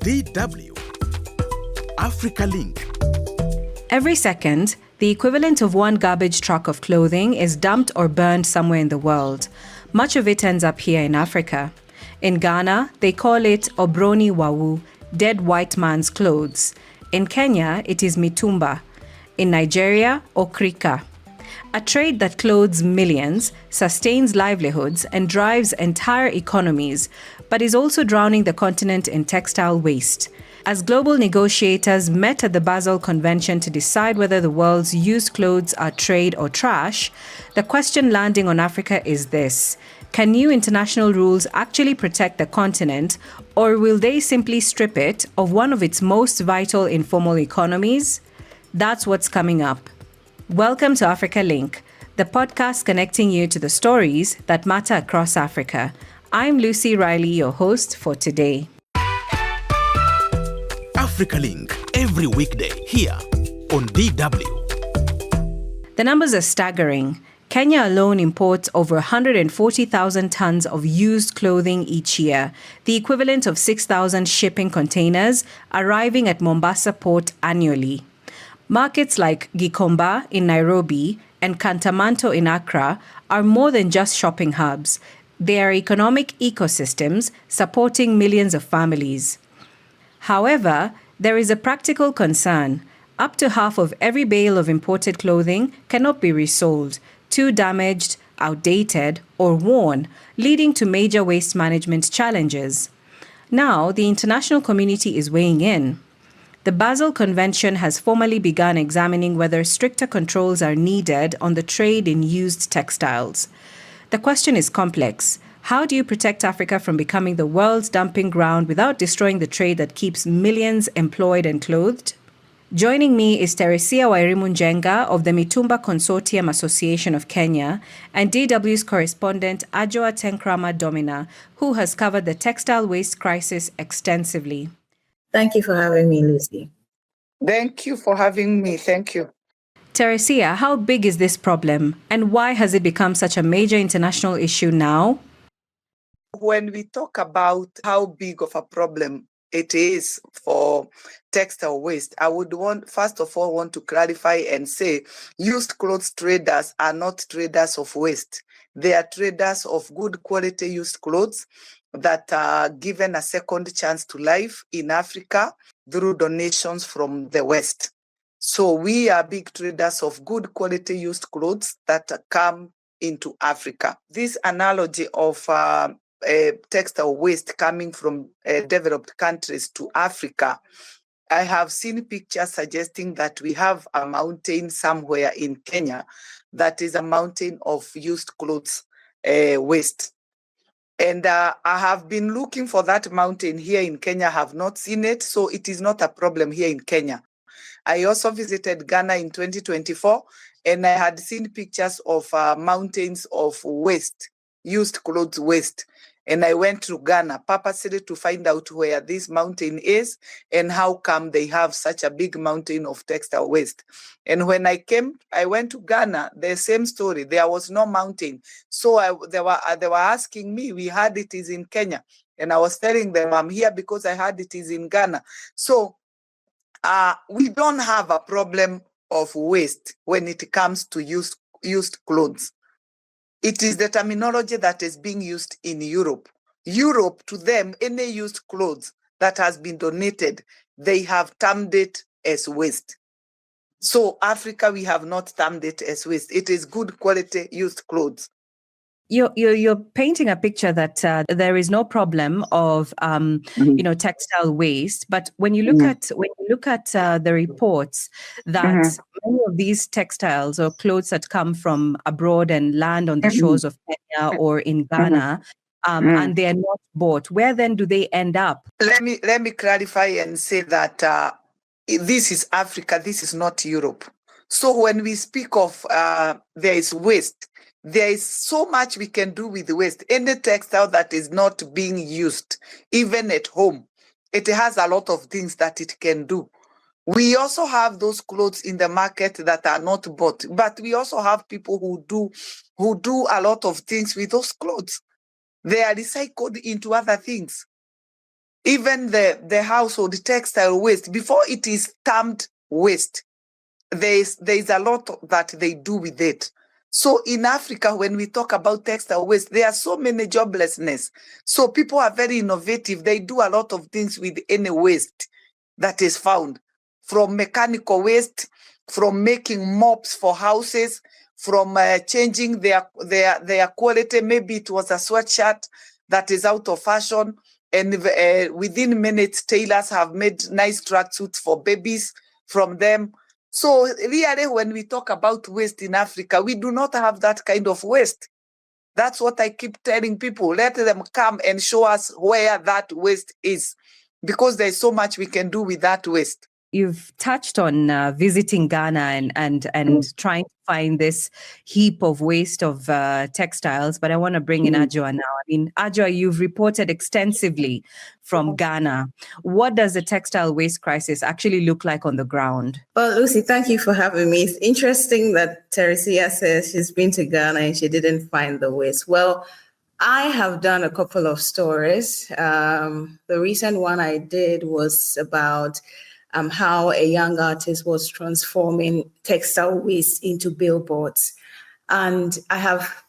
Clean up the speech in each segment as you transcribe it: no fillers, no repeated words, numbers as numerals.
DW Africa Link. Every second, the equivalent of one garbage truck of clothing is dumped or burned somewhere in the world. Much of it ends up here in Africa. In Ghana, they call it obroni wawu, dead white man's clothes. In Kenya, it is mitumba. In Nigeria, okrika. A trade that clothes millions, sustains livelihoods, and drives entire economies, but is also drowning the continent in textile waste. As global negotiators met at the Basel Convention to decide whether the world's used clothes are trade or trash, the question landing on Africa is this: can new international rules actually protect the continent, or will they simply strip it of one of its most vital informal economies? That's what's coming up. Welcome to Africa Link, the podcast connecting you to the stories that matter across Africa. I'm Lucy Riley, your host for today. Africa Link, every weekday here on DW. The numbers are staggering. Kenya alone imports over 140,000 tons of used clothing each year, the equivalent of 6,000 shipping containers arriving at Mombasa port annually. Markets like Gikomba in Nairobi and Kantamanto in Accra are more than just shopping hubs. They are economic ecosystems supporting millions of families. However, there is a practical concern. Up to half of every bale of imported clothing cannot be resold, too damaged, outdated, or worn, leading to major waste management challenges. Now, the international community is weighing in. The Basel Convention has formally begun examining whether stricter controls are needed on the trade in used textiles. The question is complex. How do you protect Africa from becoming the world's dumping ground without destroying the trade that keeps millions employed and clothed? Joining me is Teresia Wairimunjenga of the Mitumba Consortium Association of Kenya and DW's correspondent Ajoa Tenkrama Domina, who has covered the textile waste crisis extensively. Thank you for having me, Lucy. Thank you for having me. Thank you. Teresia, how big is this problem and why has it become such a major international issue now? When we talk about how big of a problem it is for textile waste, I would first of all want to clarify and say used clothes traders are not traders of waste. They are traders of good quality used clothes that are given a second chance to life in Africa through donations from the West. So we are big traders of good quality used clothes that come into Africa. This analogy of textile waste coming from developed countries to Africa, I have seen pictures suggesting that we have a mountain somewhere in Kenya that is a mountain of used clothes waste. And I have been looking for that mountain here in Kenya, have not seen it, so it is not a problem here in Kenya. I also visited Ghana in 2024, and I had seen pictures of mountains of waste, used clothes waste. And I went to Ghana purposely to find out where this mountain is and how come they have such a big mountain of textile waste. And when I went to Ghana, the same story. There was no mountain. So they were asking me, we heard it is in Kenya. And I was telling them, I'm here because I heard it is in Ghana. So we don't have a problem of waste when it comes to used clothes. It is the terminology that is being used in Europe. Europe, to them, any used clothes that has been donated, they have termed it as waste. So Africa, we have not termed it as waste. It is good quality used clothes. You're painting a picture that there is no problem of textile waste, but when you look at the reports that many of these textiles or clothes that come from abroad and land on the shores of Kenya or in Ghana, and they are not bought, where then do they end up? Let me clarify and say that this is Africa. This is not Europe. So when we speak of there is waste. There is so much we can do with waste. Any textile that is not being used, even at home, it has a lot of things that it can do. We also have those clothes in the market that are not bought, but we also have people who do a lot of things with those clothes. They are recycled into other things. even the household textile waste, before it is termed waste, there's a lot that they do with it. So in Africa, when we talk about textile waste, there are so many joblessness. So people are very innovative. They do a lot of things with any waste that is found, from mechanical waste, from making mops for houses, from changing their quality. Maybe it was a sweatshirt that is out of fashion, and within minutes, tailors have made nice tracksuits for babies from them. So really, when we talk about waste in Africa, we do not have that kind of waste. That's what I keep telling people. Let them come and show us where that waste is, because there's so much we can do with that waste. You've touched on visiting Ghana and trying to find this heap of waste of textiles, but I want to bring in Ajua now. I mean, Ajua, you've reported extensively from Ghana. What does the textile waste crisis actually look like on the ground? Well, Lucy, thank you for having me. It's interesting that Teresia says she's been to Ghana and she didn't find the waste. Well, I have done a couple of stories. The recent one I did was about how a young artist was transforming textile waste into billboards. And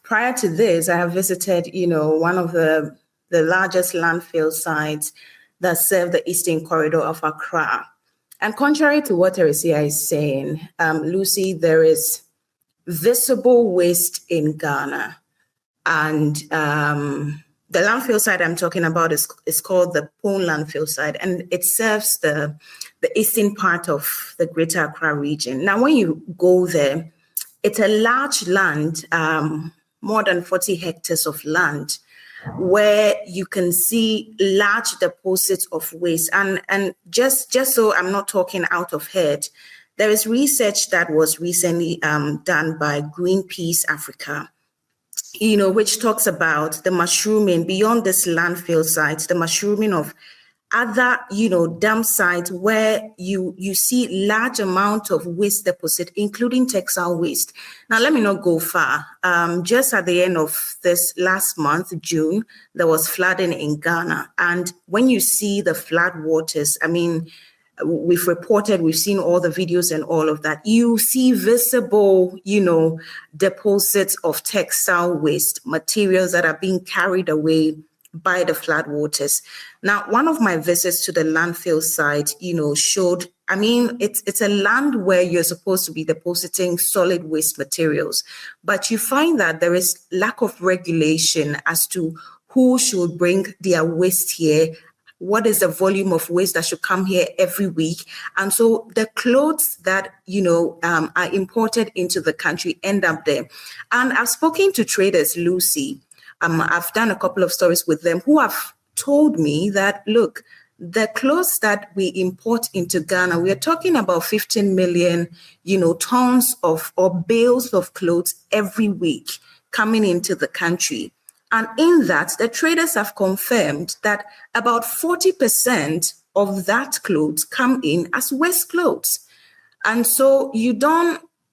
prior to this, I have visited, one of the largest landfill sites that serve the eastern corridor of Accra. And contrary to what Teresia is saying, Lucy, there is visible waste in Ghana. And the landfill site I'm talking about is called the Pone landfill site, and it serves the eastern part of the Greater Accra region. Now, when you go there, it's a large land, more than 40 hectares of land, where you can see large deposits of waste. And just so I'm not talking out of head, there is research that was recently done by Greenpeace Africa, which talks about the mushrooming beyond this landfill site, the mushrooming of other, dump sites where you see large amount of waste deposit, including textile waste. Now, let me not go far. Just at the end of this last month, June, there was flooding in Ghana. And when you see the flood waters, I mean, we've seen all the videos and all of that. You see visible, deposits of textile waste, materials that are being carried away by the flood waters. Now, one of my visits to the landfill site, showed, I mean, it's a land where you're supposed to be depositing solid waste materials, but you find that there is lack of regulation as to who should bring their waste here. What is the volume of waste that should come here every week? And so the clothes that, are imported into the country end up there. And I've spoken to traders, Lucy. I've done a couple of stories with them who have told me that, look, the clothes that we import into Ghana, we are talking about 15 million, tons or bales of clothes every week coming into the country. And in that, the traders have confirmed that about 40% of that clothes come in as waste clothes. And so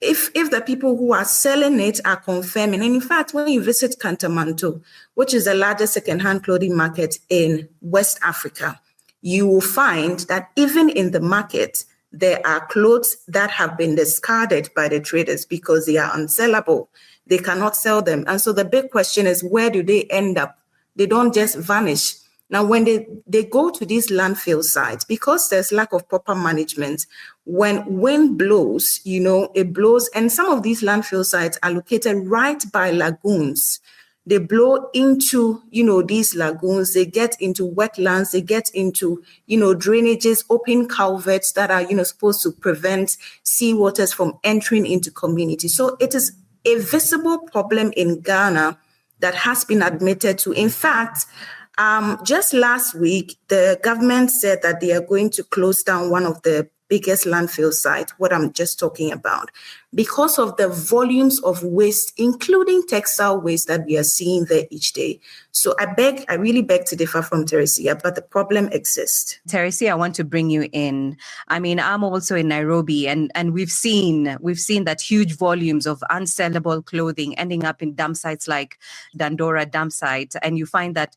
if the people who are selling it are confirming, and in fact, when you visit Kantamanto, which is the largest secondhand clothing market in West Africa, you will find that even in the market, there are clothes that have been discarded by the traders because they are unsellable. They cannot sell them. And so the big question is, where do they end up? They don't just vanish. Now, when they go to these landfill sites, because there's lack of proper management, when wind blows, it blows. And some of these landfill sites are located right by lagoons. They blow into, these lagoons. They get into wetlands. They get into, drainages, open culverts that are, supposed to prevent seawaters from entering into communities. So it is a visible problem in Ghana that has been admitted to. In fact, just last week, the government said that they are going to close down one of the biggest landfill sites, what I'm just talking about, because of the volumes of waste, including textile waste that we are seeing there each day. So I really beg to differ from Teresia, but the problem exists. Teresia, I want to bring you in. I mean, I'm also in Nairobi, and we've seen that huge volumes of unsellable clothing ending up in dump sites like Dandora dump site, and you find that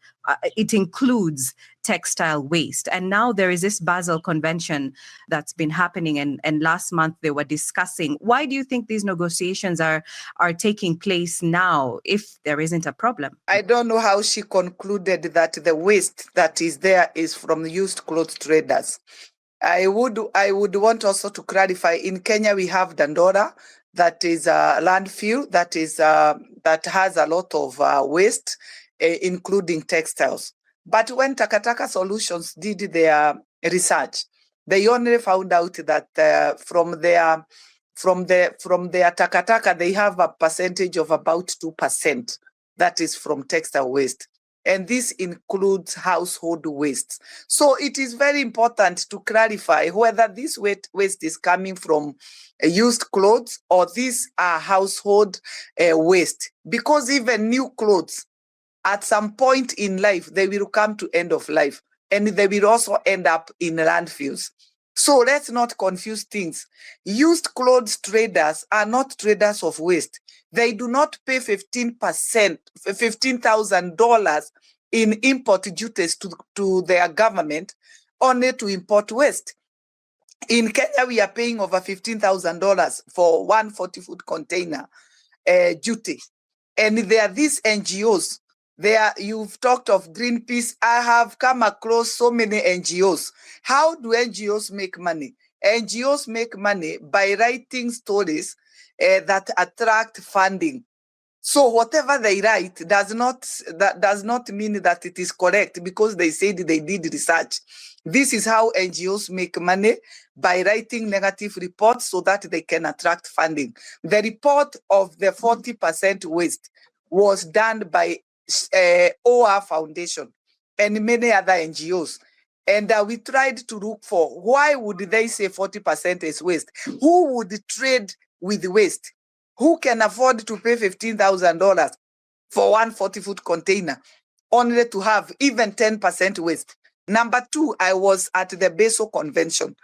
it includes textile waste. And now there is this Basel Convention that's been happening, and last month they were discussing. Why do you think these negotiations are taking place now if there isn't a problem? I don't know how she concluded that the waste that is there is from used clothes traders. I would want also to clarify, in Kenya we have Dandora, that is a landfill that has a lot of waste, including textiles. But when Takataka Solutions did their research, they only found out that from their takataka, they have a percentage of about 2% that is from textile waste. And this includes household waste. So it is very important to clarify whether this waste is coming from used clothes or these are household waste. Because even new clothes, at some point in life, they will come to end of life. And they will also end up in landfills. So let's not confuse things. Used clothes traders are not traders of waste. They do not pay $15,000 in import duties to their government only to import waste. In Kenya, we are paying over $15,000 for one 40-foot container duty. And there are these NGOs. You've talked of Greenpeace. I have come across so many NGOs. How do NGOs make money? NGOs make money by writing stories that attract funding. So whatever they write does not mean that it is correct because they said they did research. This is how NGOs make money, by writing negative reports so that they can attract funding. The report of the 40% waste was done by OR Foundation and many other NGOs. And we tried to look for why would they say 40% is waste? Who would trade with waste? Who can afford to pay $15,000 for one 40-foot container only to have even 10% waste? Number two, I was at the Basel Convention.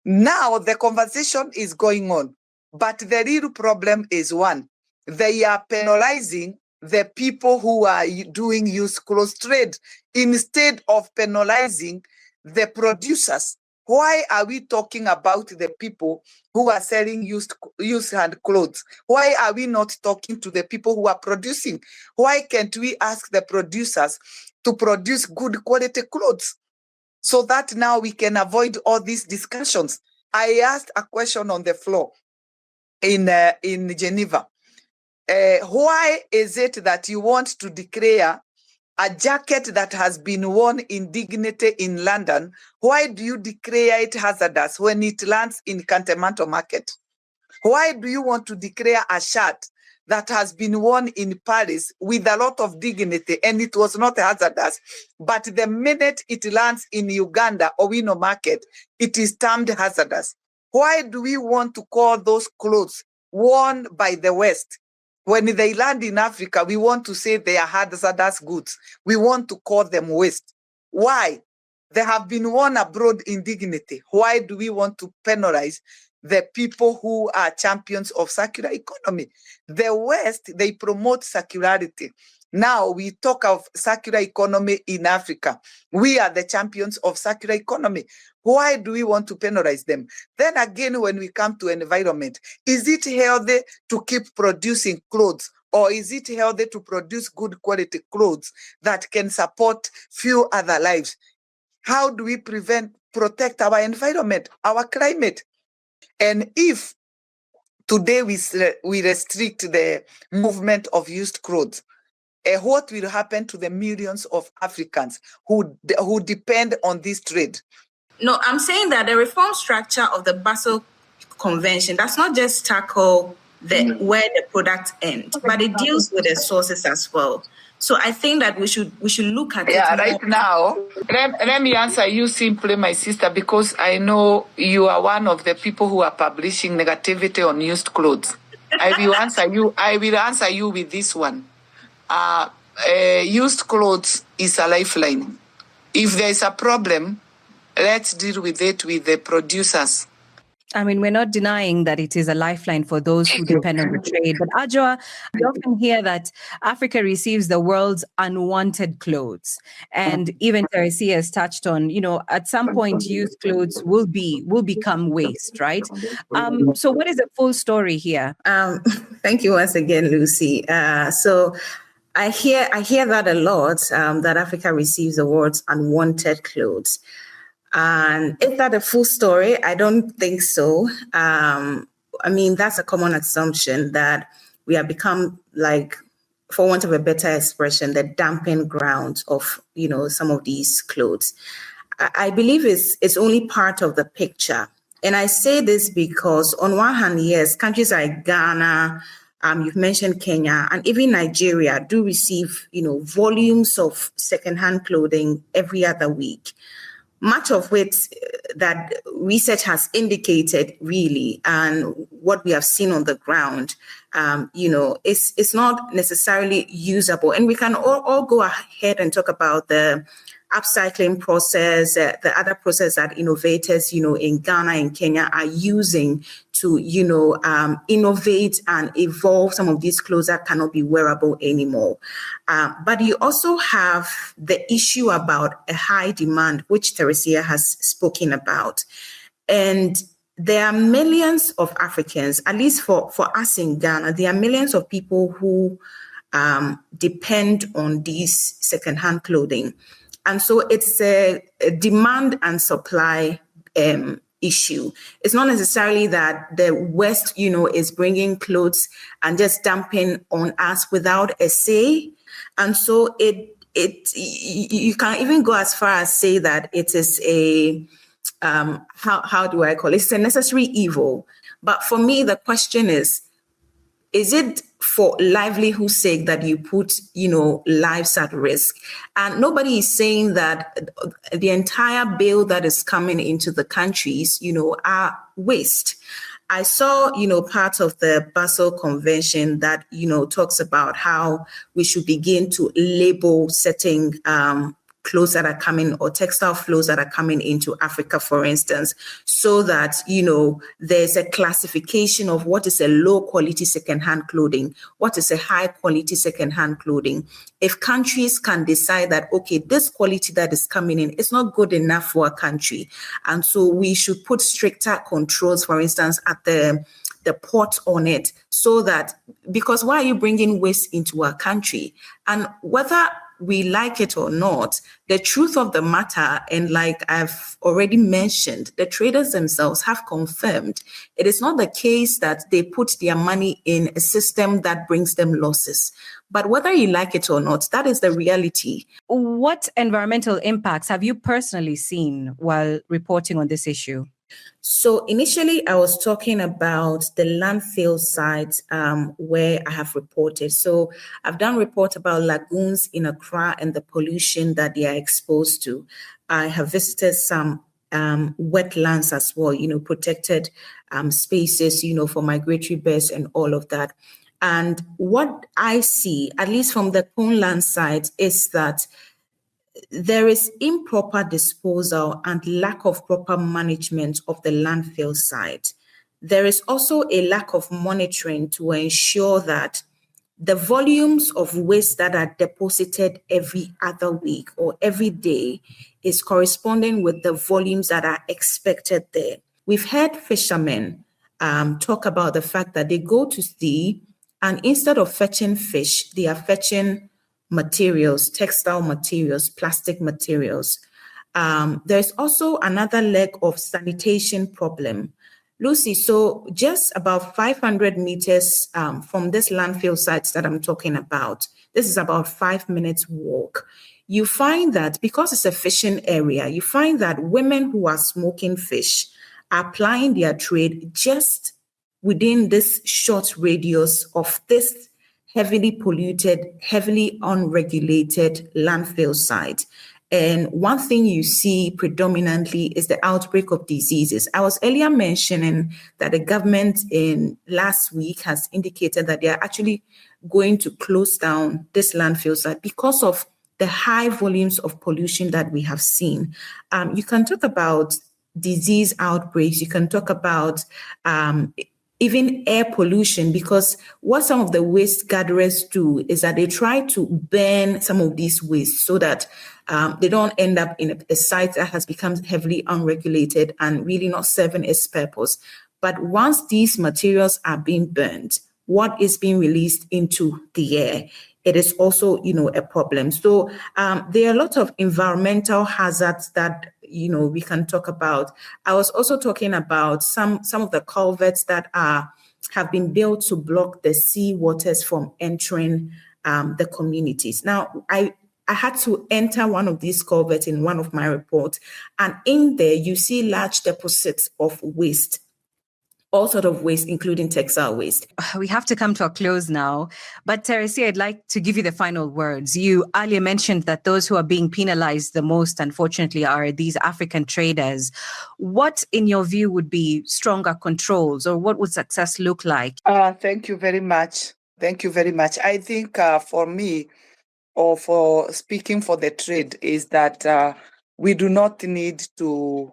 Now the conversation is going on, but the real problem is one. They are penalizing the people who are doing used clothes trade instead of penalizing the producers. Why are we talking about the people who are selling used hand clothes? Why are we not talking to the people who are producing? Why can't we ask the producers to produce good quality clothes so that now we can avoid all these discussions? I asked a question on the floor in Geneva. Why is it that you want to declare a jacket that has been worn in dignity in London? Why do you declare it hazardous when it lands in Kantamanto market? Why do you want to declare a shirt that has been worn in Paris with a lot of dignity and it was not hazardous, but the minute it lands in Uganda or Owino market, it is termed hazardous? Why do we want to call those clothes worn by the West? When they land in Africa, we want to say they are hazardous goods. We want to call them waste. Why? They have been worn abroad in dignity. Why do we want to penalize the people who are champions of circular economy? The West, they promote circularity. Now we talk of circular economy in Africa. We are the champions of circular economy. Why do we want to penalize them? Then again, when we come to environment, is it healthy to keep producing clothes, or is it healthy to produce good quality clothes that can support few other lives? How do we protect our environment, our climate? And if today we restrict the movement of used clothes, what will happen to the millions of Africans who depend on this trade? No, I'm saying that the reform structure of the Basel Convention does not just tackle where the products end, but it deals with the sources as well. So I think that we should look at it. Right now, let me answer you simply, my sister, because I know you are one of the people who are publishing negativity on used clothes. I will answer you with this one. Used clothes is a lifeline. If there is a problem, let's deal with it with the producers. I mean, we're not denying that it is a lifeline for those who depend on the trade. But Ajwa, we often hear that Africa receives the world's unwanted clothes. And even Teresia has touched on, at some point, used clothes will become waste, right? So what is the full story here? Thank you once again, Lucy. So I hear that a lot, that Africa receives the world's unwanted clothes. And is that a full story? I don't think so. I mean, that's a common assumption that we have become, like, for want of a better expression, the dumping ground of, some of these clothes. I believe it's only part of the picture. And I say this because on one hand, yes, countries like Ghana, you've mentioned Kenya, and even Nigeria do receive, volumes of secondhand clothing every other week. Much of which that research has indicated really, and what we have seen on the ground, it's not necessarily usable. And we can all go ahead and talk about the upcycling process, the other process that innovators, in Ghana and Kenya are using to, innovate and evolve some of these clothes that cannot be wearable anymore. But you also have the issue about a high demand, which Teresia has spoken about. And there are millions of Africans, at least for us in Ghana, there are millions of people who depend on these secondhand clothing. And so it's a demand and supply issue. It's not necessarily that the West, is bringing clothes and just dumping on us without a say. And so you can even go as far as say that it is a, how do I call it? It's a necessary evil. But for me, the question is it for livelihood's sake that you put, lives at risk? And nobody is saying that the entire bill that is coming into the countries, are waste. I saw, part of the Basel Convention that, talks about how we should begin to label certain clothes that are coming, or textile flows that are coming into Africa, for instance, so that, there's a classification of what is a low quality secondhand clothing, what is a high quality secondhand clothing. If countries can decide that, okay, this quality that is coming in is not good enough for a country, and so we should put stricter controls, for instance, at the port on it, so that, because why are you bringing waste into our country? And whether we like it or not, the truth of the matter, and like I've already mentioned, the traders themselves have confirmed it is not the case that they put their money in a system that brings them losses. But whether you like it or not, that is the reality. What environmental impacts have you personally seen while reporting on this issue? So initially, I was talking about the landfill sites where I have reported. So I've done reports about lagoons in Accra and the pollution that they are exposed to. I have visited some wetlands as well, protected spaces, for migratory birds and all of that. And what I see, at least from the Poundland side, is that there is improper disposal and lack of proper management of the landfill site. There is also a lack of monitoring to ensure that the volumes of waste that are deposited every other week or every day is corresponding with the volumes that are expected there. We've heard fishermen talk about the fact that they go to sea, and instead of fetching fish, they are fetching materials, textile materials, plastic materials. There's also another leg of sanitation problem. Lucy, so just about 500 meters from this landfill sites that I'm talking about, this is about 5 minutes walk. You find that because it's a fishing area, you find that women who are smoking fish are plying their trade just within this short radius of this heavily polluted, heavily unregulated landfill site. And one thing you see predominantly is the outbreak of diseases. I was earlier mentioning that the government in last week has indicated that they are actually going to close down this landfill site because of the high volumes of pollution that we have seen. You can talk about disease outbreaks. You can talk about even air pollution, because what some of the waste gatherers do is that they try to burn some of these wastes so that they don't end up in a site that has become heavily unregulated and really not serving its purpose. But once these materials are being burned, what is being released into the air, it is also, a problem. So there are a lot of environmental hazards that, we can talk about. I was also talking about some of the culverts that have been built to block the sea waters from entering the communities. Now, I had to enter one of these culverts in one of my reports, and in there you see large deposits of waste, all sort of waste, including textile waste. We have to come to a close now. But Teresia, I'd like to give you the final words. You earlier mentioned that those who are being penalized the most, unfortunately, are these African traders. What, in your view, would be stronger controls, or what would success look like? Thank you very much. Thank you very much. I think for me, or for speaking for the trade, is that we do not need to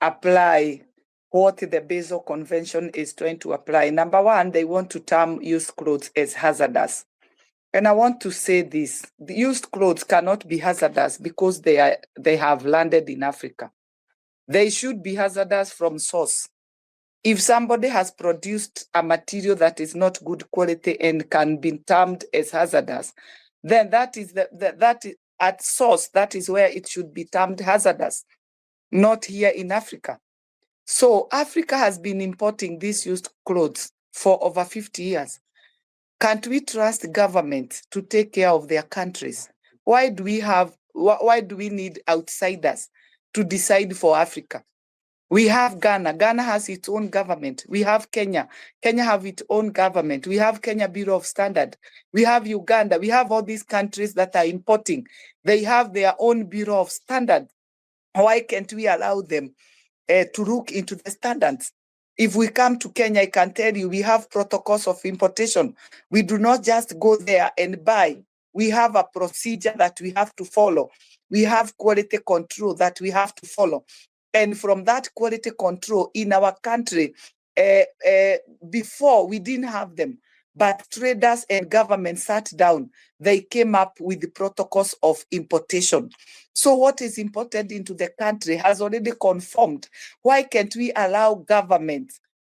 apply what the Basel Convention is trying to apply. Number one, they want to term used clothes as hazardous. And I want to say this: the used clothes cannot be hazardous because they have landed in Africa. They should be hazardous from source. If somebody has produced a material that is not good quality and can be termed as hazardous, then that is at source, that is where it should be termed hazardous, not here in Africa. So Africa has been importing these used clothes for over 50 years. Can't we trust government to take care of their countries? Why do we need outsiders to decide for Africa? We have Ghana. Ghana has its own government. We have Kenya. Kenya have its own government. We have Kenya Bureau of Standard. We have Uganda. We have all these countries that are importing. They have their own Bureau of Standard. Why can't we allow them to look into the standards? If we come to Kenya, I can tell you, we have protocols of importation. We do not just go there and buy. We have a procedure that we have to follow. We have quality control that we have to follow. And from that quality control in our country, before we didn't have them, but traders and government sat down. They came up with the protocols of importation. So what is imported into the country has already conformed. Why can't we allow government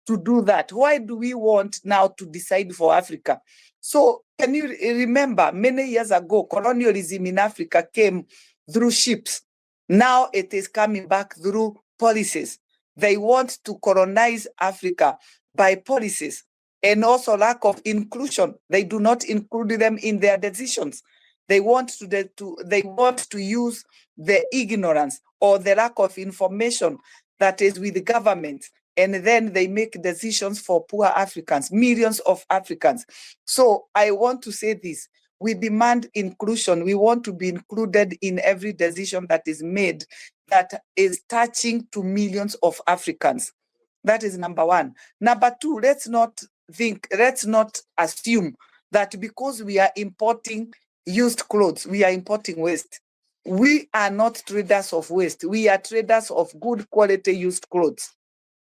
to do that? Why do we want now to decide for Africa? So can you remember many years ago, colonialism in Africa came through ships. Now it is coming back through policies. They want to colonize Africa by policies, and also lack of inclusion. They do not include them in their decisions. They want to use the ignorance or the lack of information that is with the government, and then they make decisions for poor Africans, millions of Africans. So I want to say this: we demand inclusion. We want to be included in every decision that is made that is touching to millions of Africans. That is number one. Number two, let's not assume that because we are importing used clothes, we are importing waste. We are not traders of waste. We are traders of good quality used clothes.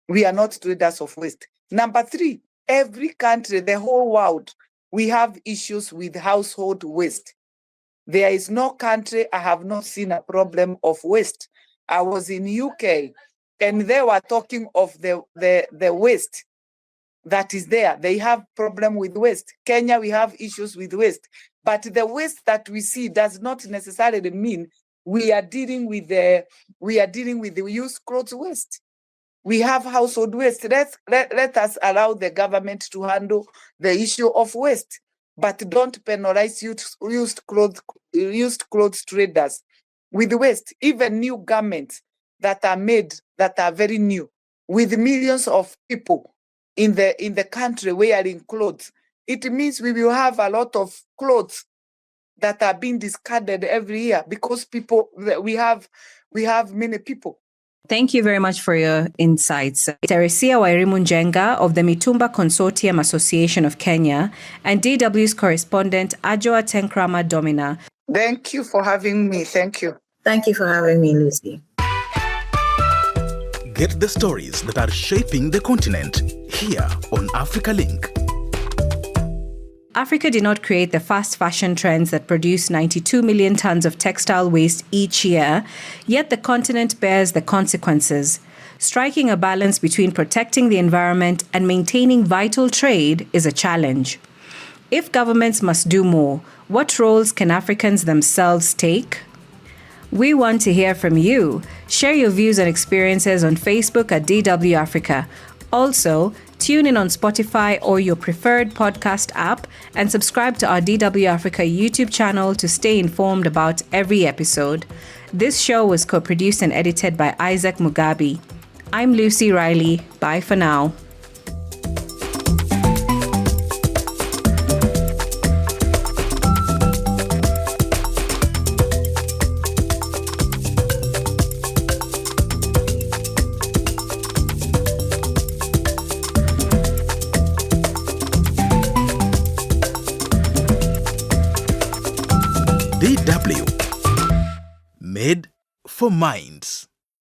We are not traders of waste. Number three, every country, the whole world, we have issues with household waste. There is no country I have not seen a problem of waste. I was in UK and they were talking of the waste that is there. They have problem with waste. Kenya, we have issues with waste. But the waste that we see does not necessarily mean we are dealing with the used clothes waste. We have household waste. Let us allow the government to handle the issue of waste, but don't penalize used clothes traders with waste. Even new garments that are made that are very new, with millions of people in the country wearing clothes, it means we will have a lot of clothes that are being discarded every year because we have many people. Thank you very much for your insights. Teresia Wairimunjenga of the Mitumba Consortium Association of Kenya and DW's correspondent Ajoa Tenkrama Domina. Thank you for having me. Thank you. Thank you for having me, Lucy. Get the stories that are shaping the continent here on Africa Link. Africa did not create the fast fashion trends that produce 92 million tons of textile waste each year, yet the continent bears the consequences. Striking a balance between protecting the environment and maintaining vital trade is a challenge. If governments must do more, what roles can Africans themselves take? We want to hear from you. Share your views and experiences on Facebook at DW Africa. Also, tune in on Spotify or your preferred podcast app and subscribe to our DW Africa YouTube channel to stay informed about every episode. This show was co-produced and edited by Isaac Mugabi. I'm Lucy Riley. Bye for now. DW. Made for Mind.